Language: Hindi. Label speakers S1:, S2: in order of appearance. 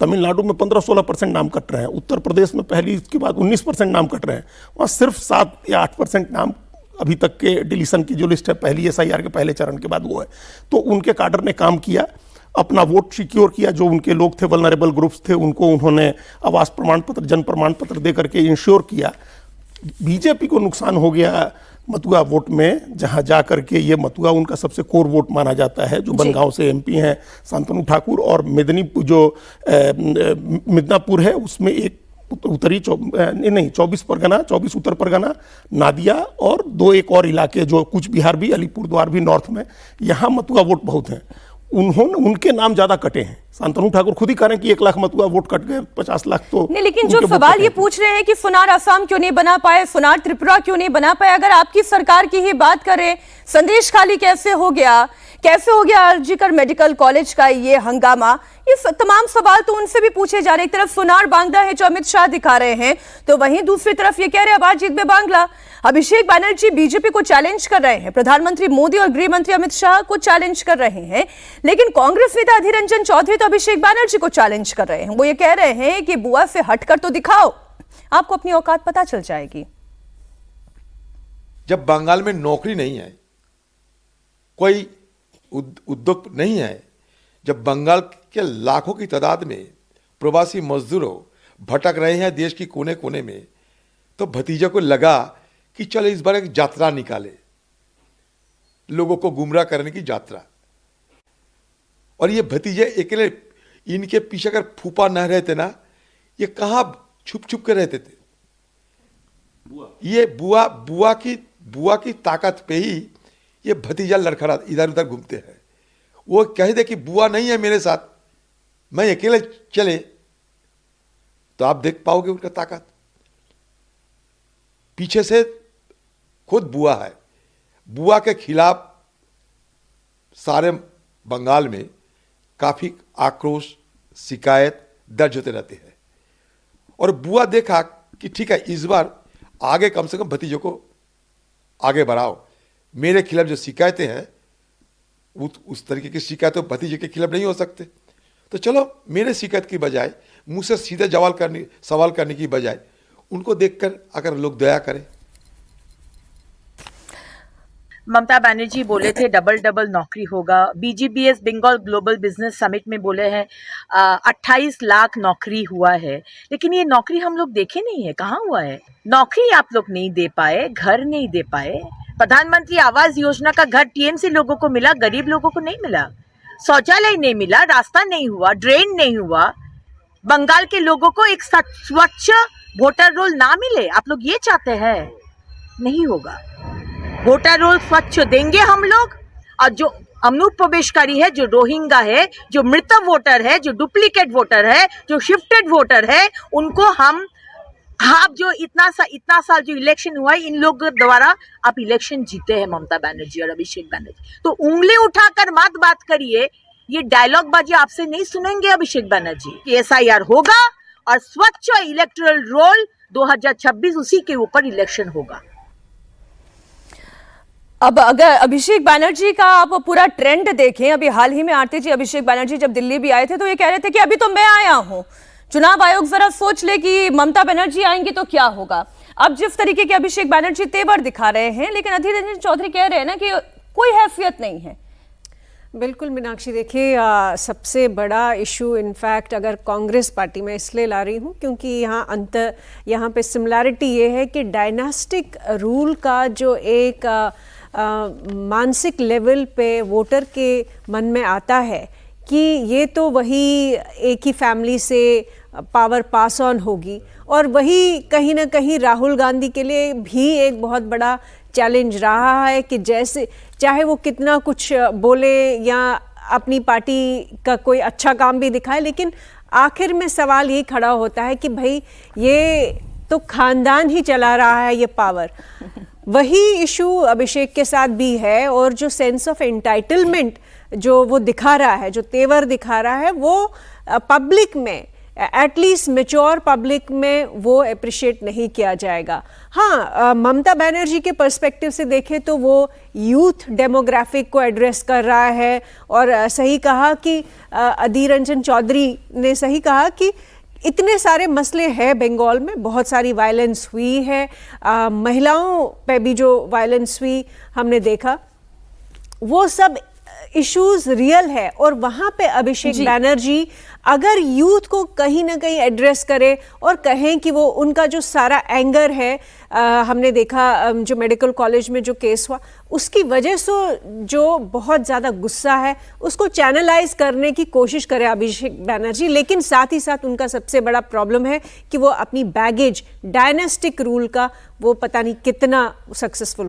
S1: तमिलनाडु में 15-16% नाम कट रहे हैं, उत्तर प्रदेश में पहली के बाद 19% नाम कट रहे हैं, वहाँ सिर्फ 7 या 8% नाम अभी तक के डिलीशन की जो लिस्ट है पहली SIR के पहले चरण के बाद वो है। तो उनके काडर ने काम किया, अपना वोट सिक्योर किया, जो उनके लोग थे वल्नरेबल ग्रुप्स थे उनको उन्होंने आवास प्रमाण पत्र, जन प्रमाण पत्र दे करके इंश्योर किया। बीजेपी को नुकसान हो गया मतुआ वोट में, जहां जा करके ये मतुआ उनका सबसे कोर वोट माना जाता है, जो बनगांव से MP हैं शांतनु ठाकुर, और मिदनीपुर जो मिदनापुर है उसमें एक उत्तरी 24 परगना, 24 उत्तर परगना, नादिया और 2 एक और इलाके जो कुछ बिहार भी, अलीपुरद्वार भी नॉर्थ में, यहाँ मतुआ वोट बहुत हैं। उनके नाम ज्यादा कटे हैं। शांतनु ठाकुर खुद ही कह रहे हैं कि 1 लाख मतुआ वोट कट गए, 50 लाख तो
S2: नहीं। लेकिन जो सवाल ये पूछ रहे हैं कि फुनार असम क्यों नहीं बना पाए, फुनार त्रिपुरा क्यों नहीं बना पाए, अगर आपकी सरकार की ही बात करें, संदेश खाली कैसे हो गया आरजीकर मेडिकल कॉलेज का ये हंगामा, ये तमाम सवाल तो उनसे भी पूछे जा रहे हैं। एक तरफ फुनार बांग्ला है जो अमित शाह दिखा रहे हैं, तो वहीं दूसरी तरफ ये कह रहे हैं अबाजीत में बांग्ला। अभिषेक बैनर्जी बीजेपी को चैलेंज कर रहे हैं, प्रधानमंत्री मोदी और गृह मंत्री अमित शाह को चैलेंज कर रहे हैं, लेकिन कांग्रेस नेता अधीर रंजन चौधरी तो अभिषेक बैनर्जी को चैलेंज कर रहे हैं। वो ये कह रहे हैं कि बुआ से हटकर तो दिखाओ, आपको अपनी औकात पता चल जाएगी।
S3: जब बंगाल में नौकरी नहीं है, कोई उद्योग नहीं है, जब बंगाल के लाखों की तादाद में प्रवासी मजदूरों भटक रहे हैं देश की कोने कोने में, तो भतीजे को लगा कि चलो इस बार एक यात्रा निकाले, लोगों को गुमराह करने की यात्रा। और ये भतीजे अकेले, इनके पीछे अगर फूफा न रहते ना, ये कहां छुप छुप के रहते थे। ये बुआ की ताकत पे ही ये भतीजा लड़खड़ा इधर उधर घूमते हैं। वो कह दे कि बुआ नहीं है मेरे साथ, मैं अकेले चले, तो आप देख पाओगे उनका ताकत। पीछे से खुद बुआ है, बुआ के खिलाफ सारे बंगाल में काफी आक्रोश, शिकायत दर्ज होते रहते हैं। और बुआ देखा कि ठीक है, इस बार आगे कम से कम भतीजों को आगे बढ़ाओ, मेरे खिलाफ जो शिकायतें हैं उस तरीके की शिकायतें भतीजे के खिलाफ नहीं हो सकते, तो चलो मेरे शिकायत की बजाय, मुझसे सीधे सवाल करने की बजाय उनको देखकर अगर लोग दया करें।
S4: ममता बनर्जी बोले थे डबल नौकरी होगा। BGBS Bengal global business summit में बोले हैं 28 लाख नौकरी हुआ है, लेकिन ये नौकरी हम लोग देखे नहीं है, कहाँ हुआ है नौकरी? आप लोग नहीं दे पाए, घर नहीं दे पाए। प्रधानमंत्री आवास योजना का घर TMC लोगों को मिला, गरीब लोगों को नहीं मिला। शौचालय नहीं मिला, रास्ता नहीं हुआ, ड्रेन नहीं हुआ। बंगाल के लोगों को एक स्वच्छ वोटर रोल ना मिले, आप लोग ये चाहते हैं? नहीं होगा। वोटर रोल स्वच्छ देंगे हम लोग, और जो अनुप्रवेशकारी है, जो रोहिंग्या है, जो मृत वोटर है, जो डुप्लीकेट वोटर है, जो शिफ्टेड वोटर है, उनको हम आप जो इतना साल जो इलेक्शन हुआ है, इन लोगों द्वारा आप इलेक्शन जीते हैं ममता बनर्जी और अभिषेक बनर्जी। तो उंगली उठाकर मत बात करिए, ये डायलॉग बाजी आपसे नहीं सुनेंगे अभिषेक बनर्जी। SIR होगा और स्वच्छ इलेक्टोरल रोल 2026 उसी के ऊपर इलेक्शन होगा।
S2: अब अगर अभिषेक बैनर्जी का आप पूरा ट्रेंड देखें, अभी हाल ही में आरती जी अभिषेक बैनर्जी जब दिल्ली भी आए थे तो ये कह रहे थे कि अभी तो मैं आया हूं, चुनाव आयोग जरा सोच ले कि ममता बनर्जी आएंगी तो क्या होगा। अब जिस तरीके के अभिषेक बैनर्जी तेवर दिखा रहे हैं, लेकिन अधीर रंजन चौधरी कह रहे हैं ना कि कोई हैसियत नहीं है।
S5: बिल्कुल मीनाक्षी, देखिए सबसे बड़ा इशू इनफैक्ट अगर कांग्रेस पार्टी में इसलिए ला रही हूँ क्योंकि यहाँ पे सिमिलैरिटी ये है कि डायनास्टिक रूल का जो एक मानसिक लेवल पे वोटर के मन में आता है कि ये तो वही एक ही फैमिली से पावर पास ऑन होगी, और वही कहीं ना कहीं राहुल गांधी के लिए भी एक बहुत बड़ा चैलेंज रहा है कि जैसे चाहे वो कितना कुछ बोले या अपनी पार्टी का कोई अच्छा काम भी दिखाए, लेकिन आखिर में सवाल ये खड़ा होता है कि भाई ये तो खानदान ही चला रहा है ये पावर। वही इशू अभिषेक के साथ भी है, और जो सेंस ऑफ एंटाइटलमेंट जो वो दिखा रहा है, जो तेवर दिखा रहा है, वो पब्लिक में एटलीस्ट मेच्योर पब्लिक में वो अप्रिशिएट नहीं किया जाएगा। हाँ, ममता बनर्जी के पर्सपेक्टिव से देखें तो वो यूथ डेमोग्राफिक को एड्रेस कर रहा है, और सही कहा कि अधीर रंजन चौधरी ने सही कहा कि इतने सारे मसले हैं बंगाल में, बहुत सारी वायलेंस हुई है, महिलाओं पे भी जो वायलेंस हुई हमने देखा, वो सब इश्यूज रियल है। और वहां पे अभिषेक बैनर्जी अगर यूथ को कहीं ना कहीं एड्रेस करे और कहें कि वो उनका जो सारा एंगर है, हमने देखा जो मेडिकल कॉलेज में जो केस हुआ उसकी वजह से जो बहुत ज़्यादा गुस्सा है उसको चैनलाइज करने की कोशिश करे अभिषेक बैनर्जी, लेकिन साथ ही साथ उनका सबसे बड़ा प्रॉब्लम है कि वो अपनी बैगेज डायनेस्टिक रूल का वो पता नहीं कितना सक्सेसफुल